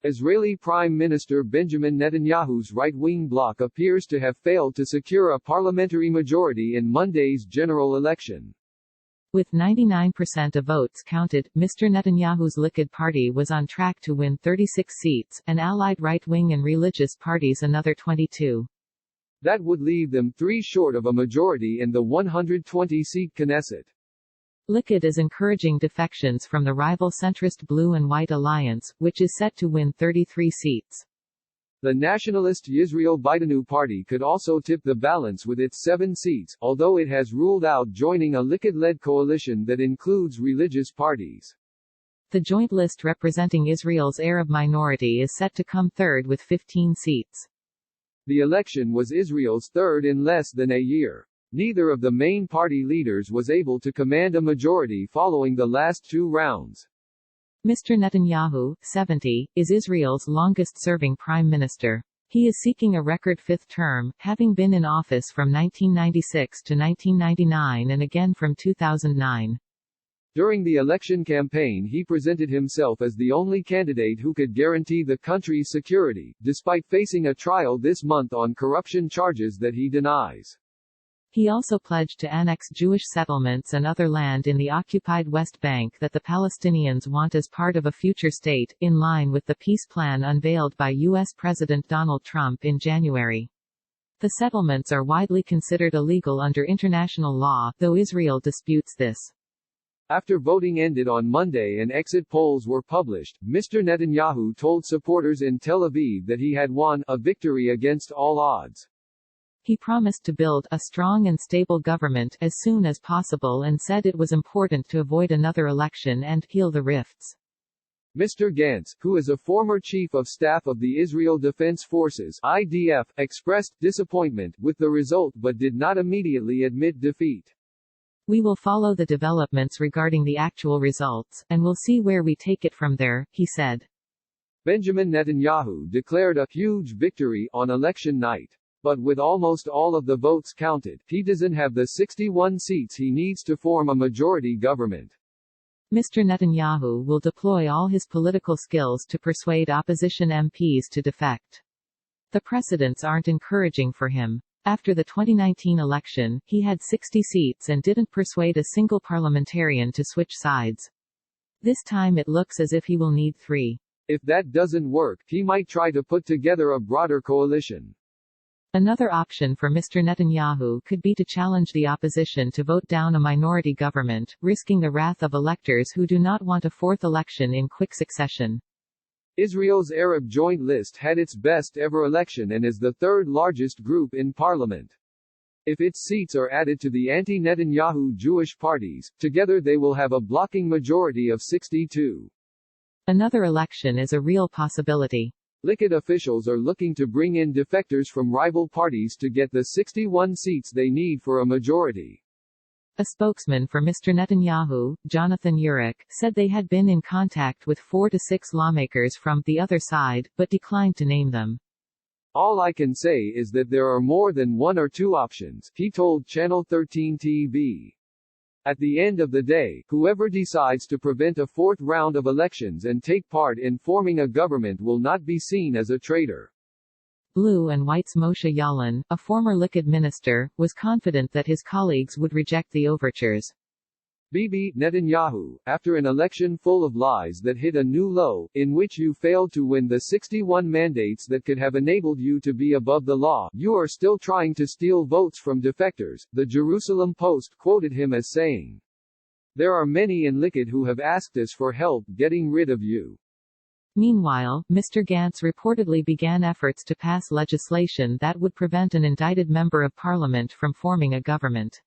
Israeli Prime Minister Benjamin Netanyahu's right-wing bloc appears to have failed to secure a parliamentary majority in Monday's general election. With 99% of votes counted, Mr. Netanyahu's Likud party was on track to win 36 seats, and allied right-wing and religious parties another 22. That would leave them 3 short of a majority in the 120-seat Knesset. Likud is encouraging defections from the rival centrist Blue and White Alliance, which is set to win 33 seats. The nationalist Yisrael Bidenu party could also tip the balance with its 7 seats, although it has ruled out joining a Likud-led coalition that includes religious parties. The joint list representing Israel's Arab minority is set to come third with 15 seats. The election was Israel's third in less than a year. Neither of the main party leaders was able to command a majority following the last 2 rounds. Mr. Netanyahu, 70, is Israel's longest-serving prime minister. He is seeking a record 5th term, having been in office from 1996 to 1999 and again from 2009. During the election campaign he presented himself as the only candidate who could guarantee the country's security, despite facing a trial this month on corruption charges that he denies. He also pledged to annex Jewish settlements and other land in the occupied West Bank that the Palestinians want as part of a future state, in line with the peace plan unveiled by U.S. President Donald Trump in January. The settlements are widely considered illegal under international law, though Israel disputes this. After voting ended on Monday and exit polls were published, Mr. Netanyahu told supporters in Tel Aviv that he had won a victory against all odds. He promised to build a strong and stable government as soon as possible and said it was important to avoid another election and heal the rifts. Mr. Gantz, who is a former chief of staff of the Israel Defense Forces (IDF), expressed disappointment with the result but did not immediately admit defeat. We will follow the developments regarding the actual results, and we'll see where we take it from there, he said. Benjamin Netanyahu declared a huge victory on election night. But with almost all of the votes counted, he doesn't have the 61 seats he needs to form a majority government. Mr. Netanyahu will deploy all his political skills to persuade opposition MPs to defect. The precedents aren't encouraging for him. After the 2019 election, he had 60 seats and didn't persuade a single parliamentarian to switch sides. This time it looks as if he will need 3. If that doesn't work, he might try to put together a broader coalition. Another option for Mr. Netanyahu could be to challenge the opposition to vote down a minority government, risking the wrath of electors who do not want a 4th election in quick succession. Israel's Arab Joint List had its best-ever election and is the 3rd largest group in parliament. If its seats are added to the anti-Netanyahu Jewish parties, together they will have a blocking majority of 62. Another election is a real possibility. Likud officials are looking to bring in defectors from rival parties to get the 61 seats they need for a majority. A spokesman for Mr. Netanyahu, Jonathan Urich, said they had been in contact with 4 to 6 lawmakers from the other side, but declined to name them. All I can say is that there are more than 1 or 2 options, he told Channel 13 TV. At the end of the day, whoever decides to prevent a 4th round of elections and take part in forming a government will not be seen as a traitor. Blue and White's Moshe Yaalon, a former Likud minister, was confident that his colleagues would reject the overtures. Bibi Netanyahu, after an election full of lies that hit a new low, in which you failed to win the 61 mandates that could have enabled you to be above the law, you are still trying to steal votes from defectors, the Jerusalem Post quoted him as saying. There are many in Likud who have asked us for help getting rid of you. Meanwhile, Mr. Gantz reportedly began efforts to pass legislation that would prevent an indicted member of parliament from forming a government.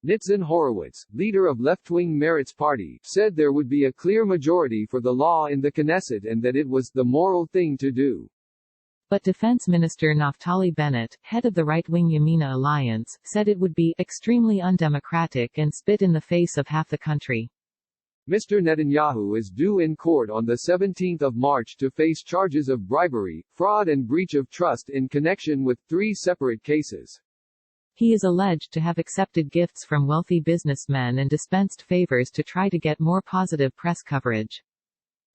Nitzan Horowitz, leader of left-wing Meretz party, said there would be a clear majority for the law in the Knesset and that it was the moral thing to do. But Defense Minister Naftali Bennett, head of the right-wing Yamina alliance, said it would be extremely undemocratic and spit in the face of half the country. Mr. Netanyahu is due in court on the 17th of March to face charges of bribery, fraud and breach of trust in connection with 3 separate cases. He is alleged to have accepted gifts from wealthy businessmen and dispensed favors to try to get more positive press coverage.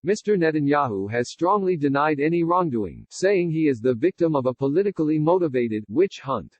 Mr. Netanyahu has strongly denied any wrongdoing, saying he is the victim of a politically motivated witch hunt.